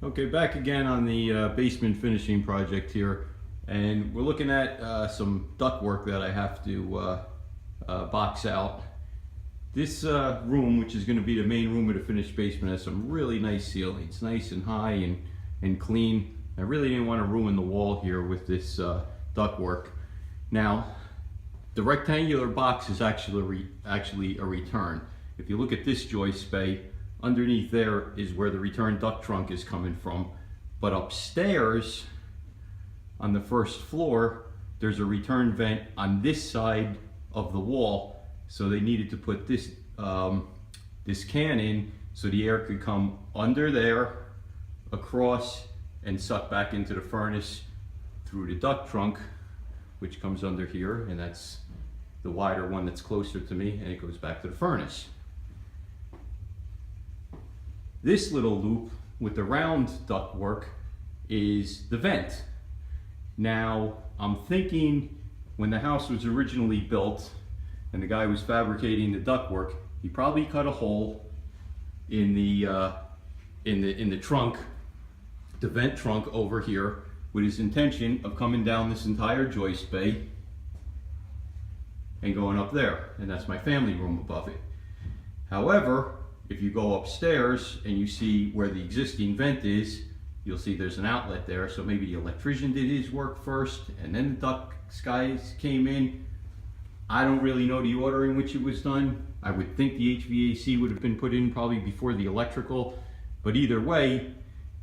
Okay, back again on the basement finishing project here, and we're looking at some duct work that I have to box out. This room, which is going to be the main room of the finished basement, has some really nice ceiling. It's nice and high and clean. I really didn't want to ruin the wall here with this duct work. Now, the rectangular box is actually a return. If you look at this joist bay, underneath there is where the return duct trunk is coming from. But upstairs, on the first floor, there's a return vent on this side of the wall. So they needed to put this, this can in so the air could come under there, across, and suck back into the furnace through the duct trunk, which comes under here, and that's the wider one that's closer to me, and it goes back to the furnace. This little loop with the round duct work is the vent. Now, I'm thinking when the house was originally built and the guy was fabricating the ductwork, he probably cut a hole in the trunk, the vent trunk over here, with his intention of coming down this entire joist bay and going up there, and that's my family room above it. However, if you go upstairs and you see where the existing vent is, you'll see there's an outlet there. So maybe the electrician did his work first and then the duct guys came in. I don't really know the order in which it was done. I would think the HVAC would have been put in probably before the electrical, but either way,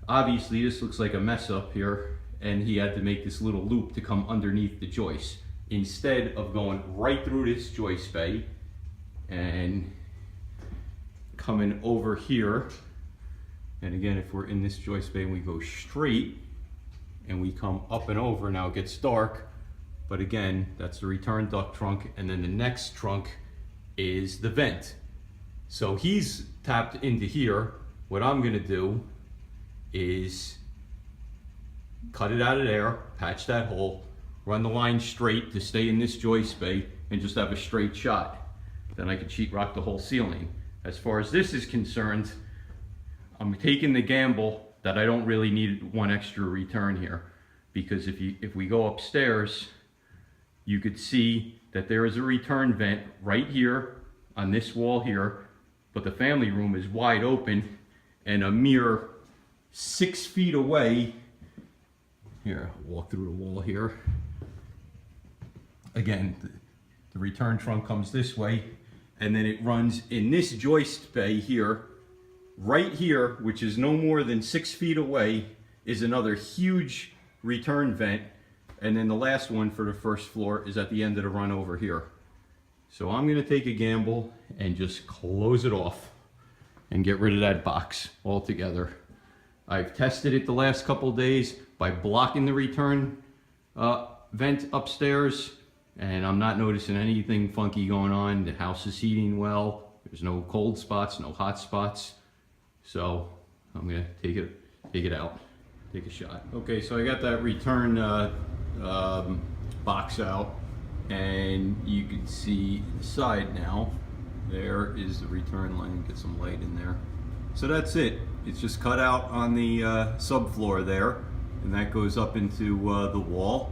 obviously this looks like a mess up here, and he had to make this little loop to come underneath the joist instead of going right through this joist bay and coming over here. And again, if we're in this joist bay and we go straight and we come up and over, now it gets dark, but again, that's the return duct trunk, and then the next trunk is the vent. So he's tapped into here. What I'm gonna do is cut it out of there, patch that hole, run the line straight to stay in this joist bay, and just have a straight shot. Then I can sheetrock the whole ceiling. As far as this is concerned, I'm taking the gamble that I don't really need one extra return here, because if we go upstairs, you could see that there is a return vent right here on this wall here, but the family room is wide open, and a mere 6 feet away, here, I'll walk through the wall here. Again, the return trunk comes this way, and then it runs in this joist bay here. Right here, which is no more than 6 feet away, is another huge return vent. And then the last one for the first floor is at the end of the run over here. So I'm gonna take a gamble and just close it off and get rid of that box altogether. I've tested it the last couple days by blocking the return vent upstairs, and I'm not noticing anything funky going on. The house is heating well. There's no cold spots, no hot spots. So I'm gonna take it out, take a shot. Okay, so I got that return box out, and you can see the side now. There is the return line. Get some light in there. So that's it. It's just cut out on the subfloor there, and that goes up into the wall.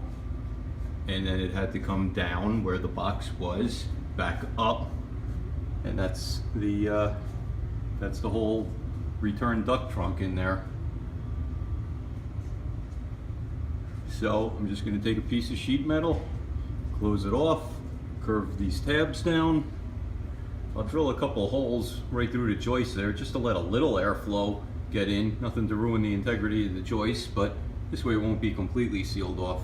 And then it had to come down where the box was, back up, and that's the whole return duct trunk in there. So I'm just going to take a piece of sheet metal, close it off, curve these tabs down. I'll drill a couple of holes right through the joist there just to let a little airflow get in. Nothing to ruin the integrity of the joist, but this way it won't be completely sealed off.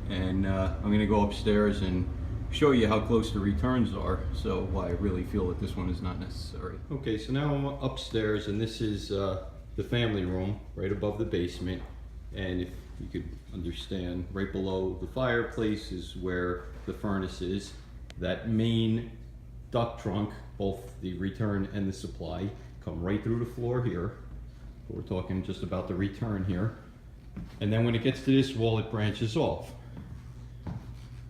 And I'm going to go upstairs and show you how close the returns are, so why I really feel that this one is not necessary. Okay, so now I'm upstairs, and this is the family room right above the basement. And if you could understand, right below the fireplace is where the furnace is. That main duct trunk, both the return and the supply, come right through the floor here. We're talking just about the return here. And then when it gets to this wall, it branches off.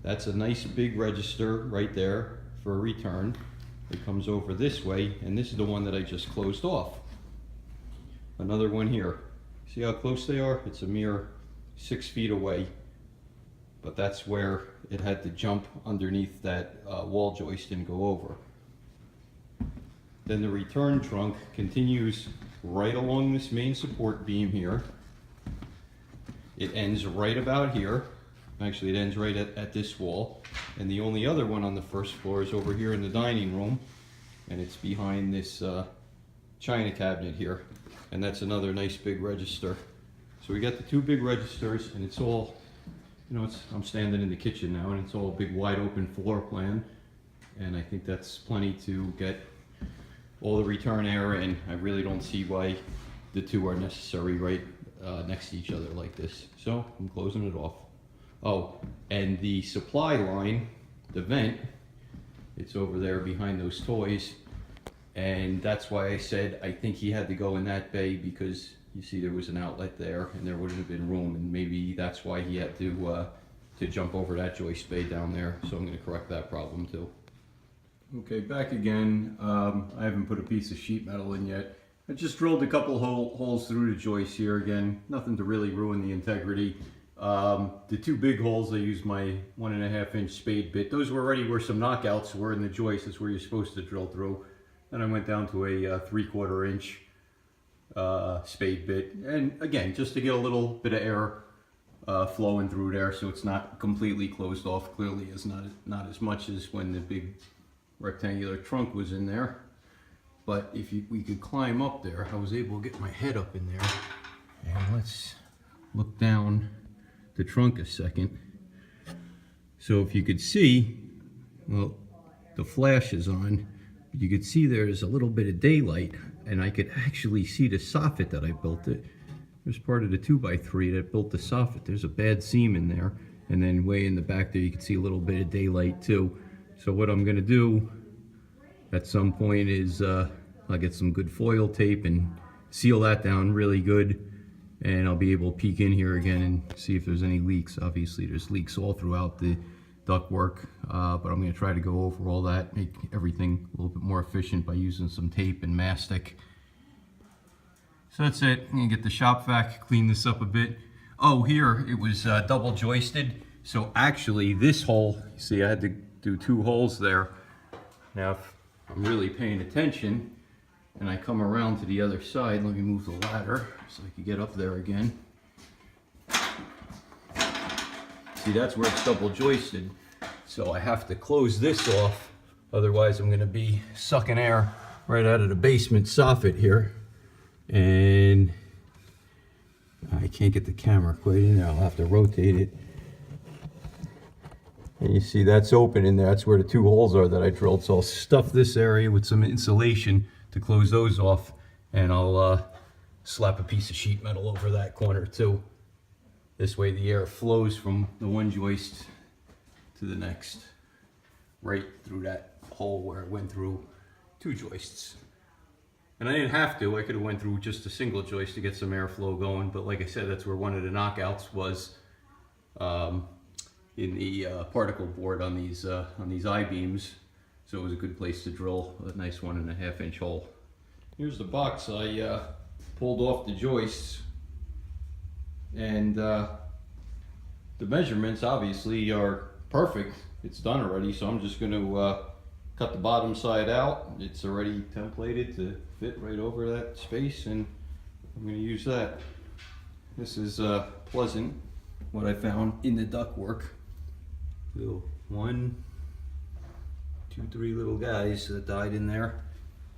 That's a nice big register right there for a return. It comes over this way, and this is the one that I just closed off. Another one here. See how close they are? It's a mere 6 feet away, but that's where it had to jump underneath that wall joist and go over. Then the return trunk continues right along this main support beam here. It ends right about here. Actually, it ends right at this wall. And the only other one on the first floor is over here in the dining room, and it's behind this china cabinet here. And that's another nice big register. So we got the 2 big registers, and it's all, you know, I'm standing in the kitchen now, and it's all a big wide open floor plan. And I think that's plenty to get all the return air in. I really don't see why the 2 are necessary right next to each other like this. So I'm closing it off. Oh, and the supply line, the vent, it's over there behind those toys. And that's why I said I think he had to go in that bay, because you see there was an outlet there and there wouldn't have been room, and maybe that's why he had to jump over that joist bay down there. So I'm going to correct that problem too. Okay, back again. I haven't put a piece of sheet metal in yet. I just drilled a couple holes through the joist here. Again, nothing to really ruin the integrity. The 2 big holes, I used my 1.5 inch spade bit. Those were already where some knockouts were in the joist. That's where you're supposed to drill through. Then I went down to a 3/4 inch spade bit. And again, just to get a little bit of air flowing through there, so it's not completely closed off. Clearly, it's not as much as when the big rectangular trunk was in there. But if we could climb up there, I was able to get my head up in there. And let's look down the trunk a second. So if you could see, well, the flash is on. You could see there's a little bit of daylight, and I could actually see the soffit that I built it. There's part of the 2x3 that built the soffit. There's a bad seam in there, and then way in the back there you can see a little bit of daylight too. So what I'm gonna do at some point is I'll get some good foil tape and seal that down really good, and I'll be able to peek in here again and see if there's any leaks. Obviously there's leaks all throughout the ductwork, but I'm going to try to go over all that, make everything a little bit more efficient by using some tape and mastic. So that's it. I'm going to get the shop vac, clean this up a bit. Oh, here it was double joisted. So actually this hole, you see I had to do 2 holes there. Now if I'm really paying attention and I come around to the other side, let me move the ladder so I can get up there again. See, that's where it's double joisted. So I have to close this off, otherwise I'm going to be sucking air right out of the basement soffit here. And I can't get the camera quite in there, I'll have to rotate it. And you see that's open in there, that's where the 2 holes are that I drilled. So I'll stuff this area with some insulation to close those off, and I'll slap a piece of sheet metal over that corner too. This way the air flows from the one joist to the next, right through that hole where it went through 2 joists. And I didn't have to, I could have went through just a single joist to get some airflow going, but like I said, that's where one of the knockouts was in the particle board on these I-beams. So it was a good place to drill a nice 1.5 inch hole. Here's the box I pulled off the joists, and the measurements obviously are perfect. It's done already, so I'm just going to cut the bottom side out. It's already templated to fit right over that space, and I'm going to use that. This is pleasant, what I found in the ductwork. Little 1, 2, 3 little guys that died in there.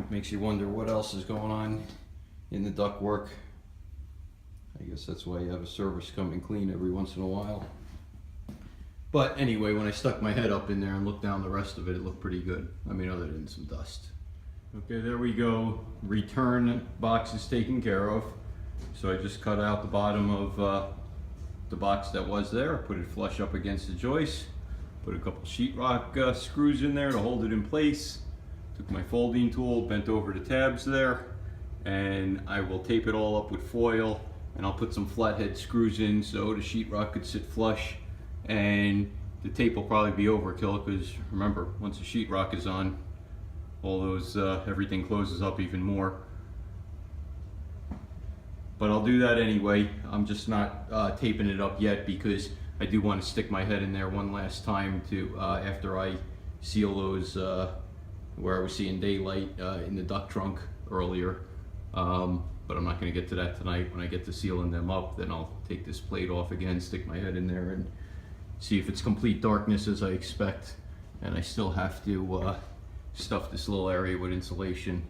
Makes you wonder what else is going on in the ductwork. I guess that's why you have a service come and clean every once in a while. But anyway, when I stuck my head up in there and looked down the rest of it, it looked pretty good. I mean, other than some dust. Okay, there we go. Return box is taken care of. So I just cut out the bottom of the box that was there, put it flush up against the joist, put a couple sheetrock screws in there to hold it in place. Took my folding tool, bent over the tabs there, and I will tape it all up with foil, and I'll put some flathead screws in so the sheetrock could sit flush, and the tape will probably be overkill because remember, once the sheetrock is on, all those everything closes up even more. but I'll do that anyway. I'm just not taping it up yet because I do want to stick my head in there one last time to after I seal those where I was seeing daylight in the duct trunk earlier. But I'm not going to get to that tonight. When I get to sealing them up, then I'll take this plate off again, stick my head in there, and see if it's complete darkness as I expect. And I still have to stuff this little area with insulation.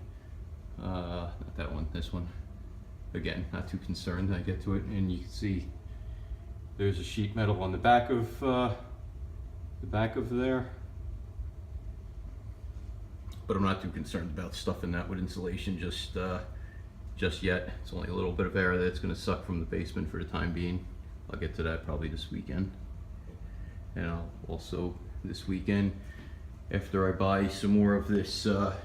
Not that one, this one. Again, not too concerned. I get to it, and you can see there's a sheet metal on the back of there. But I'm not too concerned about stuffing that with insulation just yet. It's only a little bit of air that's going to suck from the basement for the time being. I'll get to that probably this weekend. And I'll also this weekend, after I buy some more of this, I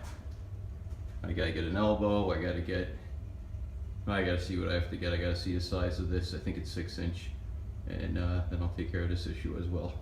gotta get an elbow, I gotta see what I have to get. I gotta see the size of this. I think it's 6 inch, and then I'll take care of this issue as well.